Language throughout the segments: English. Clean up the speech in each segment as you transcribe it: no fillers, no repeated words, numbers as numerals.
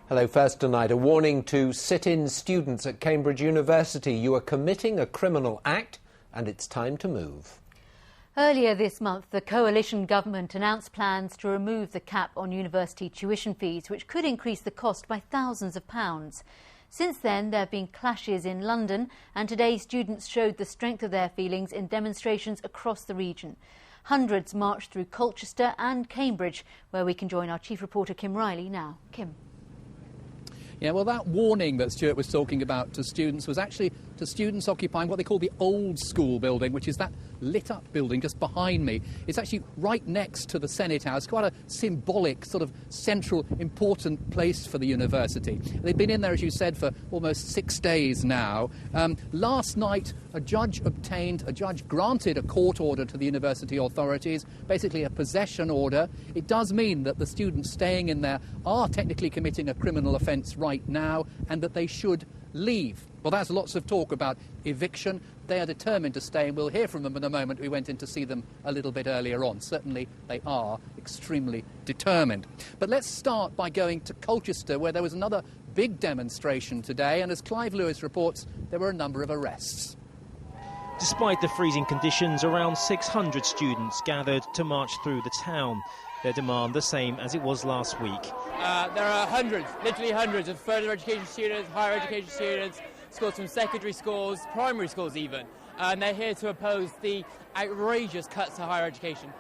Hello, first tonight, a warning to sit-in students at Cambridge University. You are committing a criminal act and it's time to move. Earlier this month, the coalition government announced plans to remove the cap on university tuition fees, which could increase the cost by thousands of pounds. Since then, there have been clashes in London, and today students showed the strength of their feelings in demonstrations across the region. Hundreds marched through Colchester and Cambridge, where we can join our chief reporter Kim Riley now. Kim. Yeah, well, that warning that Stuart was talking about to students was actually to students occupying what they call the old school building, which is that lit-up building just behind me. It's actually right next to the Senate House, quite a symbolic, sort of central, important place for the university. They've been in there, as you said, for almost 6 days now. Last night, a judge granted a court order to the university authorities, basically a possession order. It does mean that the students staying in there are technically committing a criminal offence right now, and that they should leave. Well, there's lots of talk about eviction. They are determined to stay, and we'll hear from them in a moment. We went in to see them a little bit earlier on. Certainly they are extremely determined. But let's start by going to Colchester, where there was another big demonstration today, and as Clive Lewis reports, there were a number of arrests. Despite the freezing conditions, around 600 students gathered to march through the town. Their demand the same as it was last week. There are hundreds, literally hundreds of further education students, higher education students, schools from secondary schools, primary schools even, and they're here to oppose the outrageous cuts to higher education.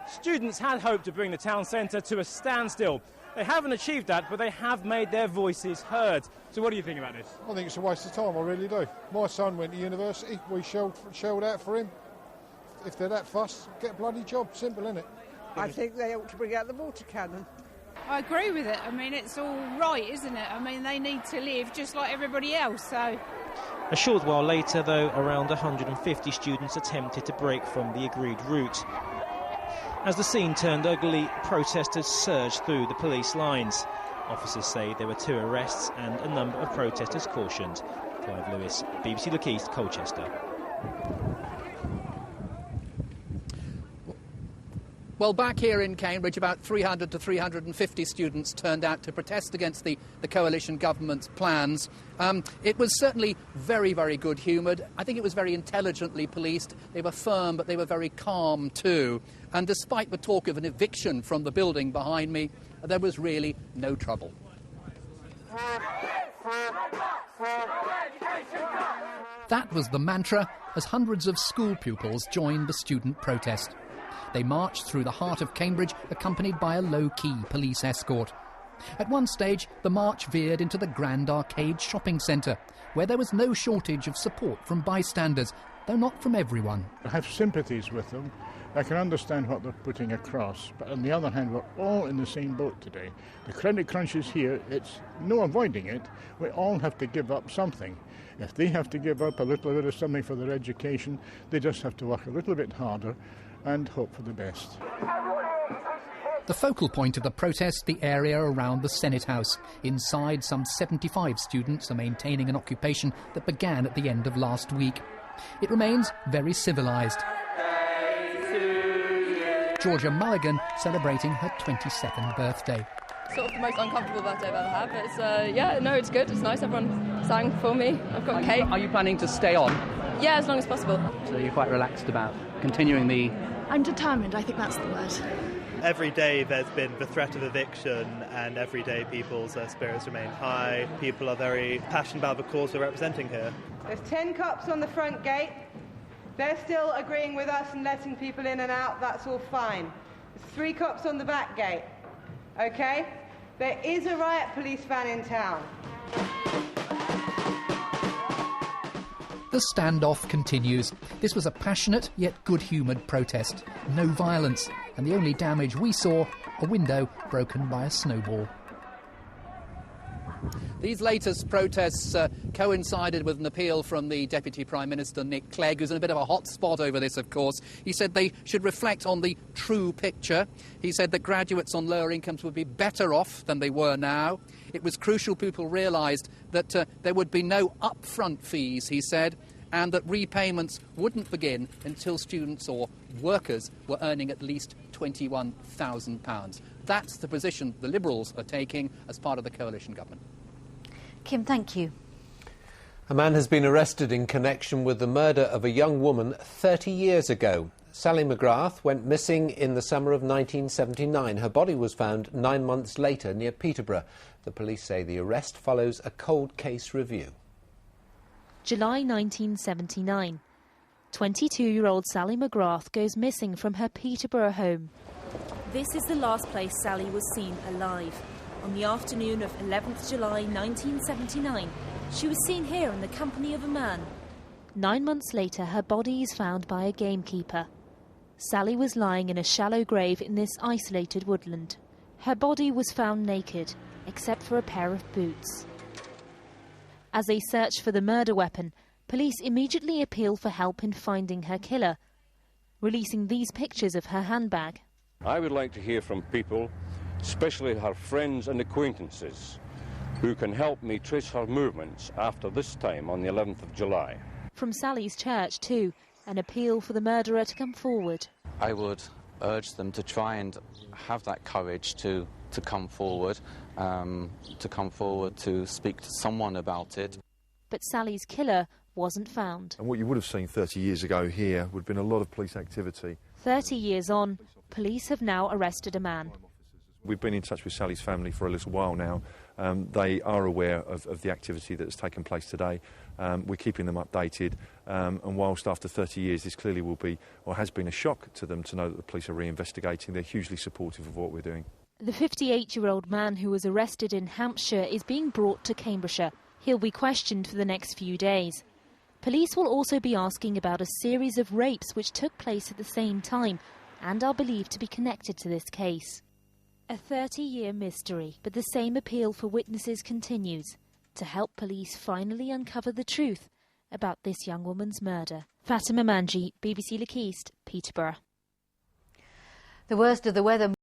Students had hoped to bring the town centre to a standstill. They haven't achieved that, but they have made their voices heard. So what do you think about this? I think it's a waste of time, I really do. My son went to university, we shelled out for him. If they're that fussed, get a bloody job, simple, innit? I think they ought to bring out the water cannon. I agree with it. I mean, it's all right, isn't it? I mean, they need to live just like everybody else, so... A short while later, though, around 150 students attempted to break from the agreed route. As the scene turned ugly, protesters surged through the police lines. Officers say there were 2 arrests and a number of protesters cautioned. Clive Lewis, BBC Look East, Colchester. Well, back here in Cambridge, about 300 to 350 students turned out to protest against the coalition government's plans. It was certainly very, very good-humoured. I think it was very intelligently policed. They were firm, but they were very calm too. And despite the talk of an eviction from the building behind me, there was really no trouble. That was the mantra as hundreds of school pupils joined the student protest. They marched through the heart of Cambridge, accompanied by a low-key police escort. At one stage, the march veered into the Grand Arcade shopping centre, where there was no shortage of support from bystanders, though not from everyone. I have sympathies with them. I can understand what they're putting across, but on the other hand, we're all in the same boat today. The credit crunch is here. It's no avoiding it. We all have to give up something. If they have to give up a little bit of something for their education, they just have to work a little bit harder and hope for the best. The focal point of the protest, the area around the Senate House. Inside, some 75 students are maintaining an occupation that began at the end of last week. It remains very civilised. Georgia Mulligan celebrating her 22nd birthday. Sort of the most uncomfortable birthday I've ever had, but it's good, it's nice, everyone sang for me, I've got cake. Are you planning to stay on? Yeah, as long as possible. So you're quite relaxed about continuing the... I'm determined, I think that's the word. Every day there's been the threat of eviction, and every day people's spirits remain high. People are very passionate about the cause we're representing here. There's 10 cops on the front gate. They're still agreeing with us and letting people in and out, that's all fine. There's 3 cops on the back gate, OK? There is a riot police van in town. The standoff continues. This was a passionate yet good-humoured protest. No violence, and the only damage we saw, a window broken by a snowball. These latest protests coincided with an appeal from the Deputy Prime Minister, Nick Clegg, who's in a bit of a hot spot over this, of course. He said they should reflect on the true picture. He said that graduates on lower incomes would be better off than they were now. It was crucial people realised that there would be no upfront fees, he said, and that repayments wouldn't begin until students or workers were earning at least £21,000. That's the position the Liberals are taking as part of the coalition government. Kim, thank you. A man has been arrested in connection with the murder of a young woman 30 years ago. Sally McGrath went missing in the summer of 1979. Her body was found 9 months later near Peterborough. The police say the arrest follows a cold case review. July 1979. 22-year-old Sally McGrath goes missing from her Peterborough home. This is the last place Sally was seen alive. On the afternoon of 11th July 1979, she was seen here in the company of a man. 9 months later, her body is found by a gamekeeper. Sally was lying in a shallow grave in this isolated woodland. Her body was found naked, except for a pair of boots. As they search for the murder weapon, police immediately appeal for help in finding her killer, releasing these pictures of her handbag. I would like to hear from people, especially her friends and acquaintances, who can help me trace her movements after this time on the 11th of July. From Sally's church, too, an appeal for the murderer to come forward. I would urge them to try and have that courage to come forward, to speak to someone about it. But Sally's killer wasn't found. And what you would have seen 30 years ago here would have been a lot of police activity. 30 years on, police have now arrested a man. We've been in touch with Sally's family for a little while now. They are aware of the activity that has taken place today. We're keeping them updated, and whilst after 30 years this clearly will be, or has been, a shock to them to know that the police are reinvestigating, they're hugely supportive of what we're doing. The 58-year-old man who was arrested in Hampshire is being brought to Cambridgeshire. He'll be questioned for the next few days. Police will also be asking about a series of rapes which took place at the same time and are believed to be connected to this case. A 30-year mystery, but the same appeal for witnesses continues to help police finally uncover the truth about this young woman's murder. Fatima Manji, BBC Look East, Peterborough. The worst of the weather